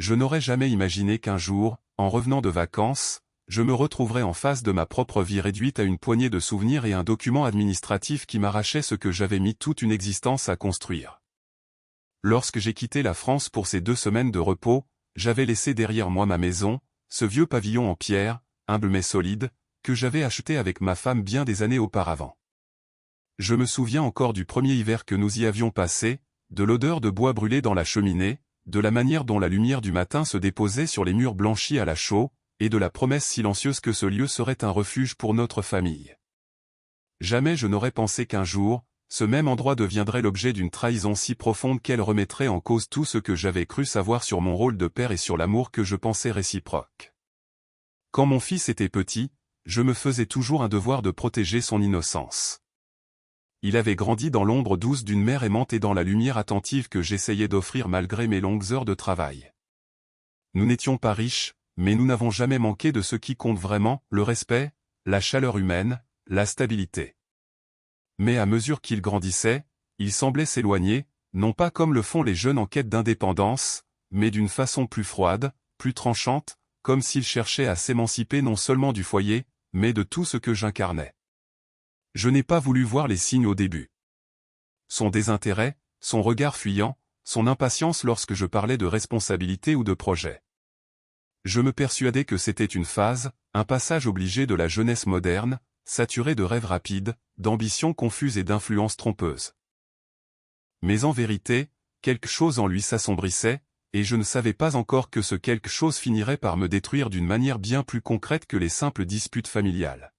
Je n'aurais jamais imaginé qu'un jour, en revenant de vacances, je me retrouverais en face de ma propre vie réduite à une poignée de souvenirs et un document administratif qui m'arrachait ce que j'avais mis toute une existence à construire. Lorsque j'ai quitté la France pour ces 2 semaines de repos, j'avais laissé derrière moi ma maison, ce vieux pavillon en pierre, humble mais solide, que j'avais acheté avec ma femme bien des années auparavant. Je me souviens encore du premier hiver que nous y avions passé, de l'odeur de bois brûlé dans la cheminée, de la manière dont la lumière du matin se déposait sur les murs blanchis à la chaux, et de la promesse silencieuse que ce lieu serait un refuge pour notre famille. Jamais je n'aurais pensé qu'un jour, ce même endroit deviendrait l'objet d'une trahison si profonde qu'elle remettrait en cause tout ce que j'avais cru savoir sur mon rôle de père et sur l'amour que je pensais réciproque. Quand mon fils était petit, je me faisais toujours un devoir de protéger son innocence. Il avait grandi dans l'ombre douce d'une mère aimante et dans la lumière attentive que j'essayais d'offrir malgré mes longues heures de travail. Nous n'étions pas riches, mais nous n'avons jamais manqué de ce qui compte vraiment, le respect, la chaleur humaine, la stabilité. Mais à mesure qu'il grandissait, il semblait s'éloigner, non pas comme le font les jeunes en quête d'indépendance, mais d'une façon plus froide, plus tranchante, comme s'il cherchait à s'émanciper non seulement du foyer, mais de tout ce que j'incarnais. Je n'ai pas voulu voir les signes au début. Son désintérêt, son regard fuyant, son impatience lorsque je parlais de responsabilité ou de projet. Je me persuadais que c'était une phase, un passage obligé de la jeunesse moderne, saturée de rêves rapides, d'ambitions confuses et d'influences trompeuses. Mais en vérité, quelque chose en lui s'assombrissait, et je ne savais pas encore que ce quelque chose finirait par me détruire d'une manière bien plus concrète que les simples disputes familiales.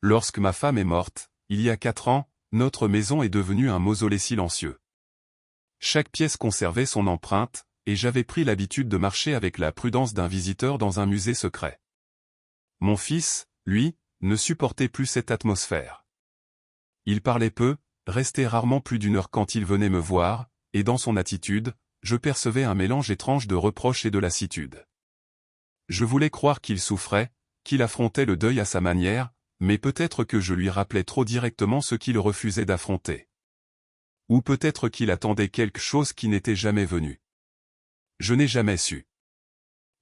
Lorsque ma femme est morte, il y a 4 ans, notre maison est devenue un mausolée silencieux. Chaque pièce conservait son empreinte, et j'avais pris l'habitude de marcher avec la prudence d'un visiteur dans un musée secret. Mon fils, lui, ne supportait plus cette atmosphère. Il parlait peu, restait rarement plus d'1 heure quand il venait me voir, et dans son attitude, je percevais un mélange étrange de reproche et de lassitude. Je voulais croire qu'il souffrait, qu'il affrontait le deuil à sa manière, mais peut-être que je lui rappelais trop directement ce qu'il refusait d'affronter. Ou peut-être qu'il attendait quelque chose qui n'était jamais venu. Je n'ai jamais su.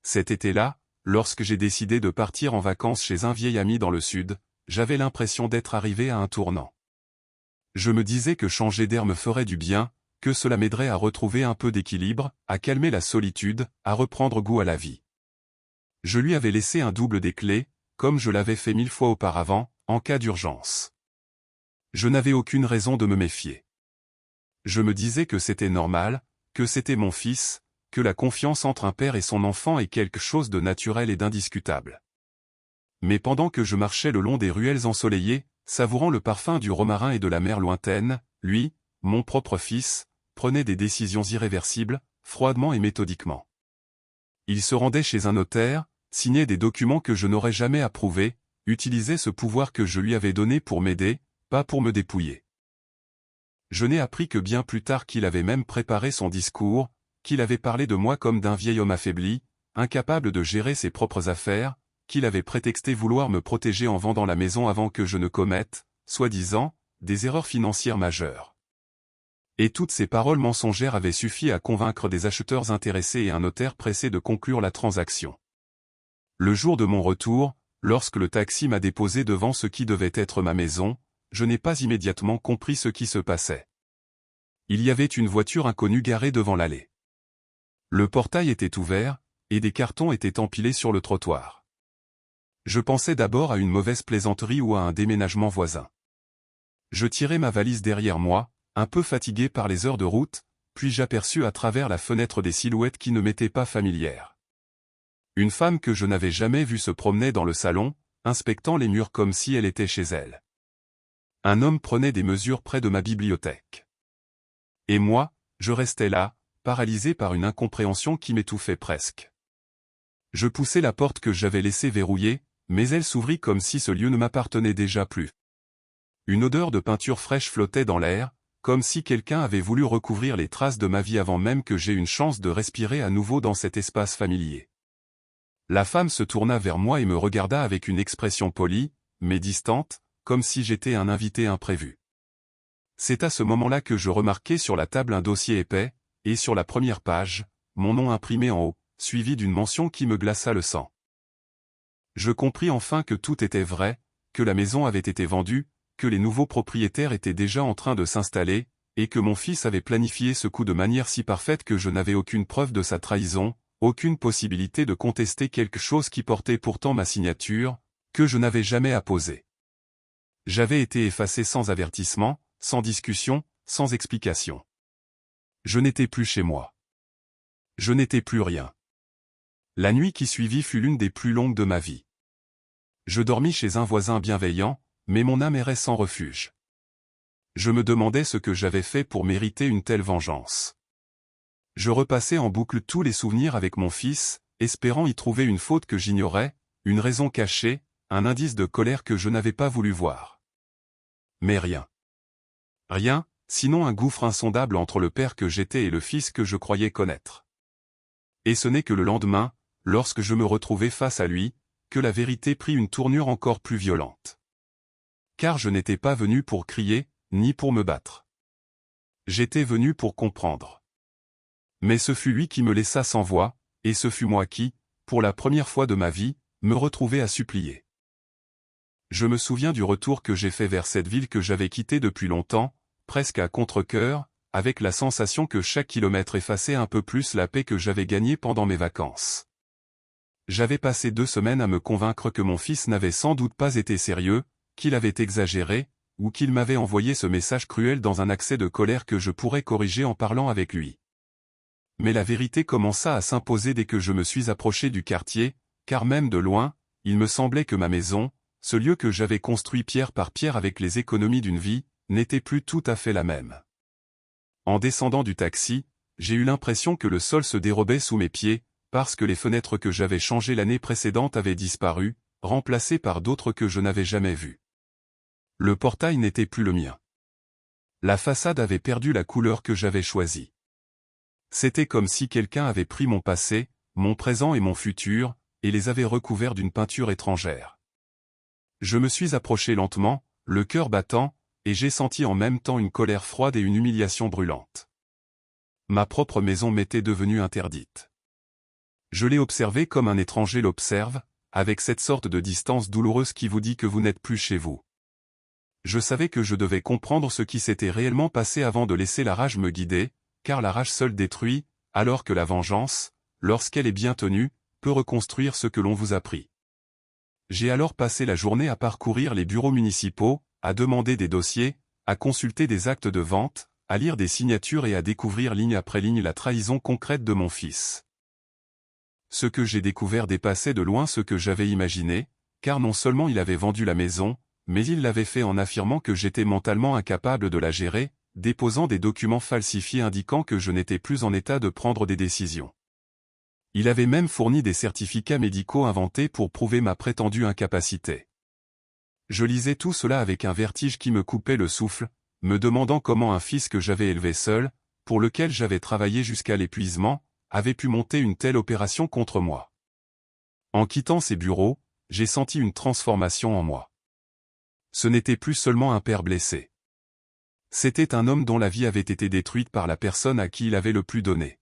Cet été-là, lorsque j'ai décidé de partir en vacances chez un vieil ami dans le sud, j'avais l'impression d'être arrivé à un tournant. Je me disais que changer d'air me ferait du bien, que cela m'aiderait à retrouver un peu d'équilibre, à calmer la solitude, à reprendre goût à la vie. Je lui avais laissé un double des clés, comme je l'avais fait 1000 fois auparavant, en cas d'urgence. Je n'avais aucune raison de me méfier. Je me disais que c'était normal, que c'était mon fils, que la confiance entre un père et son enfant est quelque chose de naturel et d'indiscutable. Mais pendant que je marchais le long des ruelles ensoleillées, savourant le parfum du romarin et de la mer lointaine, lui, mon propre fils, prenait des décisions irréversibles, froidement et méthodiquement. Il se rendait chez un notaire, signait des documents que je n'aurais jamais approuvés, utilisait ce pouvoir que je lui avais donné pour m'aider, pas pour me dépouiller. Je n'ai appris que bien plus tard qu'il avait même préparé son discours, qu'il avait parlé de moi comme d'un vieil homme affaibli, incapable de gérer ses propres affaires, qu'il avait prétexté vouloir me protéger en vendant la maison avant que je ne commette, soi-disant, des erreurs financières majeures. Et toutes ces paroles mensongères avaient suffi à convaincre des acheteurs intéressés et un notaire pressé de conclure la transaction. Le jour de mon retour, lorsque le taxi m'a déposé devant ce qui devait être ma maison, je n'ai pas immédiatement compris ce qui se passait. Il y avait une voiture inconnue garée devant l'allée. Le portail était ouvert, et des cartons étaient empilés sur le trottoir. Je pensais d'abord à une mauvaise plaisanterie ou à un déménagement voisin. Je tirai ma valise derrière moi, un peu fatigué par les heures de route, puis j'aperçus à travers la fenêtre des silhouettes qui ne m'étaient pas familières. Une femme que je n'avais jamais vue se promenait dans le salon, inspectant les murs comme si elle était chez elle. Un homme prenait des mesures près de ma bibliothèque. Et moi, je restais là, paralysé par une incompréhension qui m'étouffait presque. Je poussai la porte que j'avais laissée verrouillée, mais elle s'ouvrit comme si ce lieu ne m'appartenait déjà plus. Une odeur de peinture fraîche flottait dans l'air, comme si quelqu'un avait voulu recouvrir les traces de ma vie avant même que j'aie une chance de respirer à nouveau dans cet espace familier. La femme se tourna vers moi et me regarda avec une expression polie, mais distante, comme si j'étais un invité imprévu. C'est à ce moment-là que je remarquai sur la table un dossier épais, et sur la première page, mon nom imprimé en haut, suivi d'une mention qui me glaça le sang. Je compris enfin que tout était vrai, que la maison avait été vendue, que les nouveaux propriétaires étaient déjà en train de s'installer, et que mon fils avait planifié ce coup de manière si parfaite que je n'avais aucune preuve de sa trahison, aucune possibilité de contester quelque chose qui portait pourtant ma signature, que je n'avais jamais apposée. J'avais été effacé sans avertissement, sans discussion, sans explication. Je n'étais plus chez moi. Je n'étais plus rien. La nuit qui suivit fut l'une des plus longues de ma vie. Je dormis chez un voisin bienveillant, mais mon âme errait sans refuge. Je me demandais ce que j'avais fait pour mériter une telle vengeance. Je repassais en boucle tous les souvenirs avec mon fils, espérant y trouver une faute que j'ignorais, une raison cachée, un indice de colère que je n'avais pas voulu voir. Mais rien. Rien, sinon un gouffre insondable entre le père que j'étais et le fils que je croyais connaître. Et ce n'est que le lendemain, lorsque je me retrouvai face à lui, que la vérité prit une tournure encore plus violente. Car je n'étais pas venu pour crier, ni pour me battre. J'étais venu pour comprendre. Mais ce fut lui qui me laissa sans voix, et ce fut moi qui, pour la première fois de ma vie, me retrouvai à supplier. Je me souviens du retour que j'ai fait vers cette ville que j'avais quittée depuis longtemps, presque à contre-cœur, avec la sensation que chaque kilomètre effaçait un peu plus la paix que j'avais gagnée pendant mes vacances. J'avais passé 2 semaines à me convaincre que mon fils n'avait sans doute pas été sérieux, qu'il avait exagéré, ou qu'il m'avait envoyé ce message cruel dans un accès de colère que je pourrais corriger en parlant avec lui. Mais la vérité commença à s'imposer dès que je me suis approché du quartier, car même de loin, il me semblait que ma maison, ce lieu que j'avais construit pierre par pierre avec les économies d'une vie, n'était plus tout à fait la même. En descendant du taxi, j'ai eu l'impression que le sol se dérobait sous mes pieds, parce que les fenêtres que j'avais changées l'année précédente avaient disparu, remplacées par d'autres que je n'avais jamais vues. Le portail n'était plus le mien. La façade avait perdu la couleur que j'avais choisie. C'était comme si quelqu'un avait pris mon passé, mon présent et mon futur, et les avait recouverts d'une peinture étrangère. Je me suis approché lentement, le cœur battant, et j'ai senti en même temps une colère froide et une humiliation brûlante. Ma propre maison m'était devenue interdite. Je l'ai observée comme un étranger l'observe, avec cette sorte de distance douloureuse qui vous dit que vous n'êtes plus chez vous. Je savais que je devais comprendre ce qui s'était réellement passé avant de laisser la rage me guider, car la rage seule détruit, alors que la vengeance, lorsqu'elle est bien tenue, peut reconstruire ce que l'on vous a pris. J'ai alors passé la journée à parcourir les bureaux municipaux, à demander des dossiers, à consulter des actes de vente, à lire des signatures et à découvrir ligne après ligne la trahison concrète de mon fils. Ce que j'ai découvert dépassait de loin ce que j'avais imaginé, car non seulement il avait vendu la maison, mais il l'avait fait en affirmant que j'étais mentalement incapable de la gérer, déposant des documents falsifiés indiquant que je n'étais plus en état de prendre des décisions. Il avait même fourni des certificats médicaux inventés pour prouver ma prétendue incapacité. Je lisais tout cela avec un vertige qui me coupait le souffle, me demandant comment un fils que j'avais élevé seul, pour lequel j'avais travaillé jusqu'à l'épuisement, avait pu monter une telle opération contre moi. En quittant ces bureaux, j'ai senti une transformation en moi. Ce n'était plus seulement un père blessé. C'était un homme dont la vie avait été détruite par la personne à qui il avait le plus donné.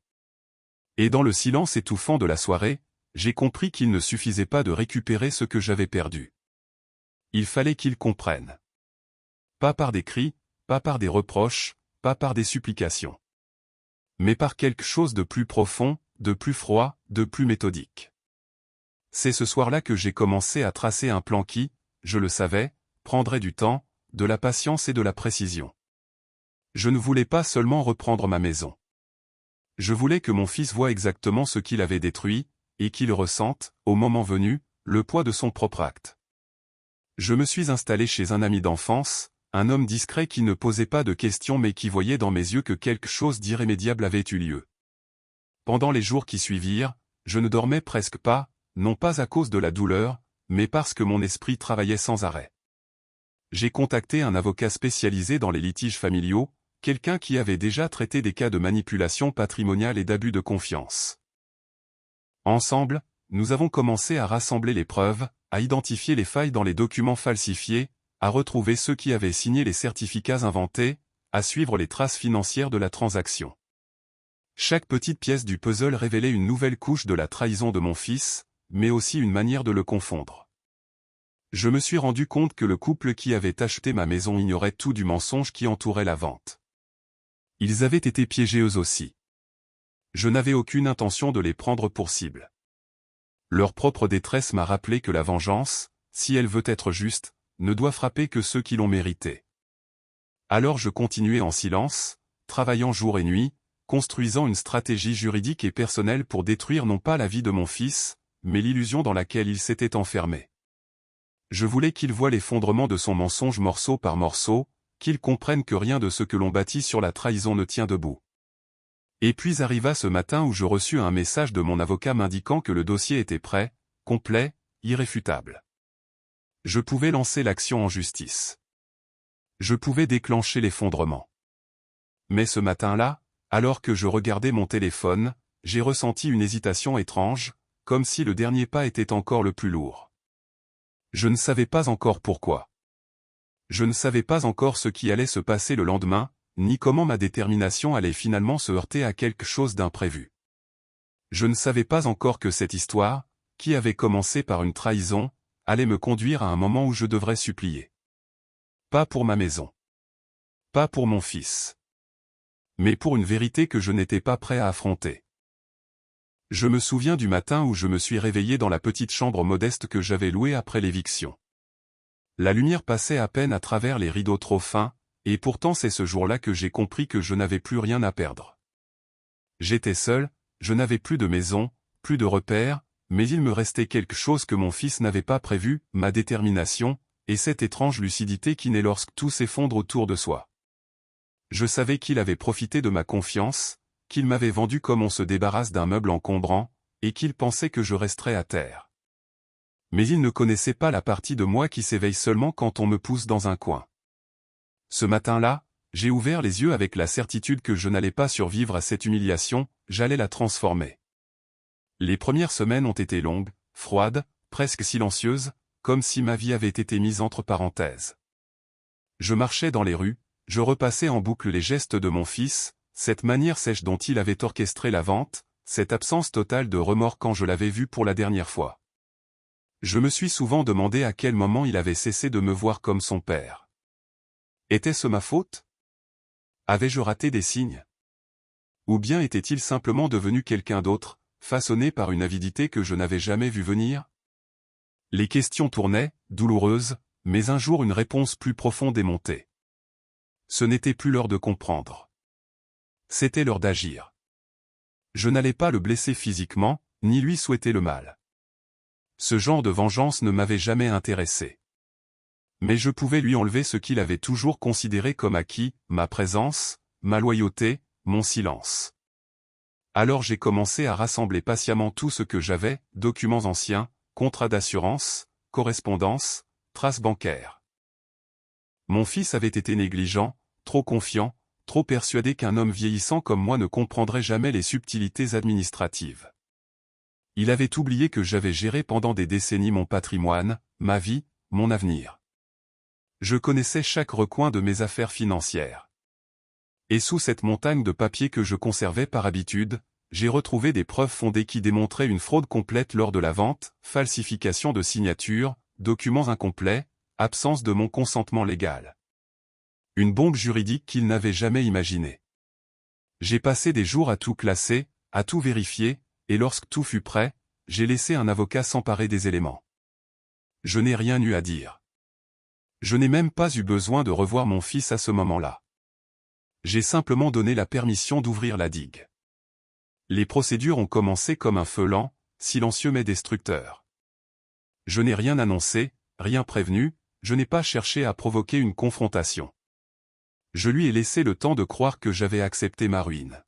Et dans le silence étouffant de la soirée, j'ai compris qu'il ne suffisait pas de récupérer ce que j'avais perdu. Il fallait qu'il comprenne. Pas par des cris, pas par des reproches, pas par des supplications. Mais par quelque chose de plus profond, de plus froid, de plus méthodique. C'est ce soir-là que j'ai commencé à tracer un plan qui, je le savais, prendrait du temps, de la patience et de la précision. Je ne voulais pas seulement reprendre ma maison. Je voulais que mon fils voie exactement ce qu'il avait détruit, et qu'il ressente, au moment venu, le poids de son propre acte. Je me suis installé chez un ami d'enfance, un homme discret qui ne posait pas de questions mais qui voyait dans mes yeux que quelque chose d'irrémédiable avait eu lieu. Pendant les jours qui suivirent, je ne dormais presque pas, non pas à cause de la douleur, mais parce que mon esprit travaillait sans arrêt. J'ai contacté un avocat spécialisé dans les litiges familiaux, quelqu'un qui avait déjà traité des cas de manipulation patrimoniale et d'abus de confiance. Ensemble, nous avons commencé à rassembler les preuves, à identifier les failles dans les documents falsifiés, à retrouver ceux qui avaient signé les certificats inventés, à suivre les traces financières de la transaction. Chaque petite pièce du puzzle révélait une nouvelle couche de la trahison de mon fils, mais aussi une manière de le confondre. Je me suis rendu compte que le couple qui avait acheté ma maison ignorait tout du mensonge qui entourait la vente. Ils avaient été piégés eux aussi. Je n'avais aucune intention de les prendre pour cible. Leur propre détresse m'a rappelé que la vengeance, si elle veut être juste, ne doit frapper que ceux qui l'ont méritée. Alors je continuais en silence, travaillant jour et nuit, construisant une stratégie juridique et personnelle pour détruire non pas la vie de mon fils, mais l'illusion dans laquelle il s'était enfermé. Je voulais qu'il voie l'effondrement de son mensonge morceau par morceau, qu'il comprenne que rien de ce que l'on bâtit sur la trahison ne tient debout. Et puis arriva ce matin où je reçus un message de mon avocat m'indiquant que le dossier était prêt, complet, irréfutable. Je pouvais lancer l'action en justice. Je pouvais déclencher l'effondrement. Mais ce matin-là, alors que je regardais mon téléphone, j'ai ressenti une hésitation étrange, comme si le dernier pas était encore le plus lourd. Je ne savais pas encore pourquoi. Je ne savais pas encore ce qui allait se passer le lendemain, ni comment ma détermination allait finalement se heurter à quelque chose d'imprévu. Je ne savais pas encore que cette histoire, qui avait commencé par une trahison, allait me conduire à un moment où je devrais supplier. Pas pour ma maison. Pas pour mon fils. Mais pour une vérité que je n'étais pas prêt à affronter. Je me souviens du matin où je me suis réveillé dans la petite chambre modeste que j'avais louée après l'éviction. La lumière passait à peine à travers les rideaux trop fins, et pourtant c'est ce jour-là que j'ai compris que je n'avais plus rien à perdre. J'étais seul, je n'avais plus de maison, plus de repères, mais il me restait quelque chose que mon fils n'avait pas prévu, ma détermination, et cette étrange lucidité qui naît lorsque tout s'effondre autour de soi. Je savais qu'il avait profité de ma confiance, qu'il m'avait vendu comme on se débarrasse d'un meuble encombrant, et qu'il pensait que je resterais à terre. Mais il ne connaissait pas la partie de moi qui s'éveille seulement quand on me pousse dans un coin. Ce matin-là, j'ai ouvert les yeux avec la certitude que je n'allais pas survivre à cette humiliation, j'allais la transformer. Les premières semaines ont été longues, froides, presque silencieuses, comme si ma vie avait été mise entre parenthèses. Je marchais dans les rues, je repassais en boucle les gestes de mon fils, cette manière sèche dont il avait orchestré la vente, cette absence totale de remords quand je l'avais vu pour la dernière fois. Je me suis souvent demandé à quel moment il avait cessé de me voir comme son père. Était-ce ma faute? Avais-je raté des signes? Ou bien était-il simplement devenu quelqu'un d'autre, façonné par une avidité que je n'avais jamais vu venir? Les questions tournaient, douloureuses, mais un jour une réponse plus profonde est montée. Ce n'était plus l'heure de comprendre. C'était l'heure d'agir. Je n'allais pas le blesser physiquement, ni lui souhaiter le mal. Ce genre de vengeance ne m'avait jamais intéressé. Mais je pouvais lui enlever ce qu'il avait toujours considéré comme acquis, ma présence, ma loyauté, mon silence. Alors j'ai commencé à rassembler patiemment tout ce que j'avais, documents anciens, contrats d'assurance, correspondance, traces bancaires. Mon fils avait été négligent, trop confiant, trop persuadé qu'un homme vieillissant comme moi ne comprendrait jamais les subtilités administratives. Il avait oublié que j'avais géré pendant des décennies mon patrimoine, ma vie, mon avenir. Je connaissais chaque recoin de mes affaires financières. Et sous cette montagne de papier que je conservais par habitude, j'ai retrouvé des preuves fondées qui démontraient une fraude complète lors de la vente, falsification de signatures, documents incomplets, absence de mon consentement légal. Une bombe juridique qu'il n'avait jamais imaginée. J'ai passé des jours à tout classer, à tout vérifier, et lorsque tout fut prêt, j'ai laissé un avocat s'emparer des éléments. Je n'ai rien eu à dire. Je n'ai même pas eu besoin de revoir mon fils à ce moment-là. J'ai simplement donné la permission d'ouvrir la digue. Les procédures ont commencé comme un feu lent, silencieux mais destructeur. Je n'ai rien annoncé, rien prévenu, je n'ai pas cherché à provoquer une confrontation. Je lui ai laissé le temps de croire que j'avais accepté ma ruine.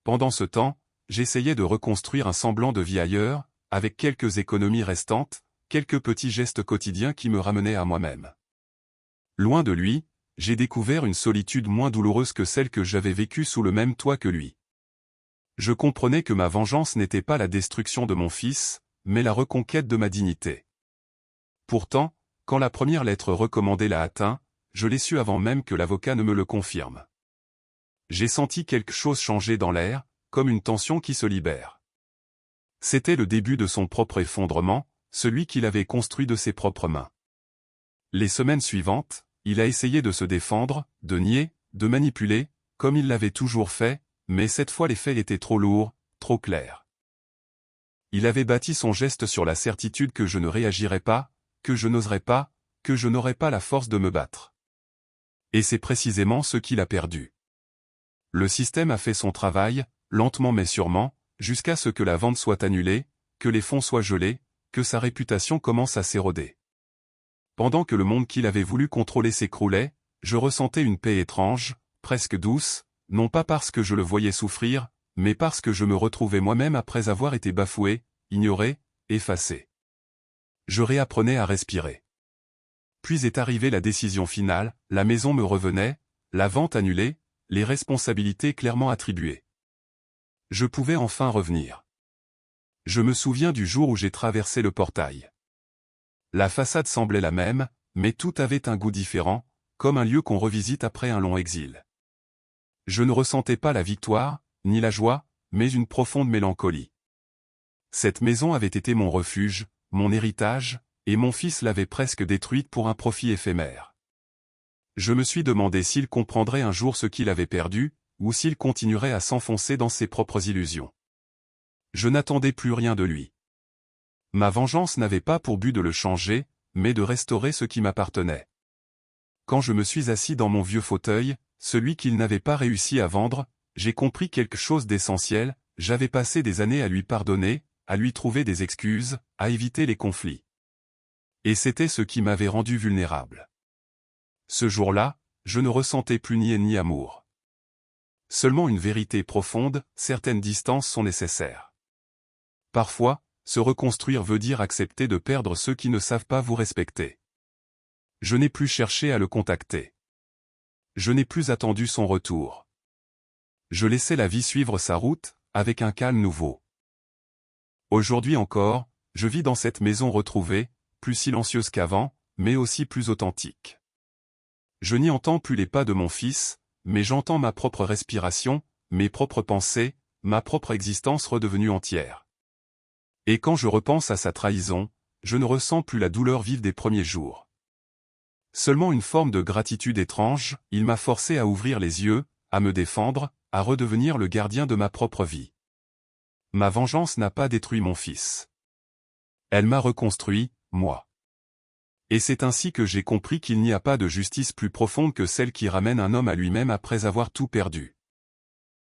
Pendant ce temps, j'essayais de reconstruire un semblant de vie ailleurs, avec quelques économies restantes, quelques petits gestes quotidiens qui me ramenaient à moi-même. Loin de lui, j'ai découvert une solitude moins douloureuse que celle que j'avais vécue sous le même toit que lui. Je comprenais que ma vengeance n'était pas la destruction de mon fils, mais la reconquête de ma dignité. Pourtant, quand la première lettre recommandée l'a atteint, je l'ai su avant même que l'avocat ne me le confirme. J'ai senti quelque chose changer dans l'air, comme une tension qui se libère. C'était le début de son propre effondrement, celui qu'il avait construit de ses propres mains. Les semaines suivantes, il a essayé de se défendre, de nier, de manipuler, comme il l'avait toujours fait, mais cette fois les faits étaient trop lourds, trop clairs. Il avait bâti son geste sur la certitude que je ne réagirais pas, que je n'oserais pas, que je n'aurais pas la force de me battre. Et c'est précisément ce qu'il a perdu. Le système a fait son travail, lentement mais sûrement, jusqu'à ce que la vente soit annulée, que les fonds soient gelés, que sa réputation commence à s'éroder. Pendant que le monde qu'il avait voulu contrôler s'écroulait, je ressentais une paix étrange, presque douce, non pas parce que je le voyais souffrir, mais parce que je me retrouvais moi-même après avoir été bafoué, ignoré, effacé. Je réapprenais à respirer. Puis est arrivée la décision finale, la maison me revenait, la vente annulée, les responsabilités clairement attribuées. Je pouvais enfin revenir. Je me souviens du jour où j'ai traversé le portail. La façade semblait la même, mais tout avait un goût différent, comme un lieu qu'on revisite après un long exil. Je ne ressentais pas la victoire, ni la joie, mais une profonde mélancolie. Cette maison avait été mon refuge, mon héritage, et mon fils l'avait presque détruite pour un profit éphémère. Je me suis demandé s'il comprendrait un jour ce qu'il avait perdu, ou s'il continuerait à s'enfoncer dans ses propres illusions. Je n'attendais plus rien de lui. Ma vengeance n'avait pas pour but de le changer, mais de restaurer ce qui m'appartenait. Quand je me suis assis dans mon vieux fauteuil, celui qu'il n'avait pas réussi à vendre, j'ai compris quelque chose d'essentiel, j'avais passé des années à lui pardonner, à lui trouver des excuses, à éviter les conflits. Et c'était ce qui m'avait rendu vulnérable. Ce jour-là, je ne ressentais plus ni haine ni amour. Seulement une vérité profonde, certaines distances sont nécessaires. Parfois, se reconstruire veut dire accepter de perdre ceux qui ne savent pas vous respecter. Je n'ai plus cherché à le contacter. Je n'ai plus attendu son retour. Je laissais la vie suivre sa route, avec un calme nouveau. Aujourd'hui encore, je vis dans cette maison retrouvée, plus silencieuse qu'avant, mais aussi plus authentique. Je n'y entends plus les pas de mon fils, mais j'entends ma propre respiration, mes propres pensées, ma propre existence redevenue entière. Et quand je repense à sa trahison, je ne ressens plus la douleur vive des premiers jours. Seulement une forme de gratitude étrange, il m'a forcé à ouvrir les yeux, à me défendre, à redevenir le gardien de ma propre vie. Ma vengeance n'a pas détruit mon fils. Elle m'a reconstruit, moi. Et c'est ainsi que j'ai compris qu'il n'y a pas de justice plus profonde que celle qui ramène un homme à lui-même après avoir tout perdu.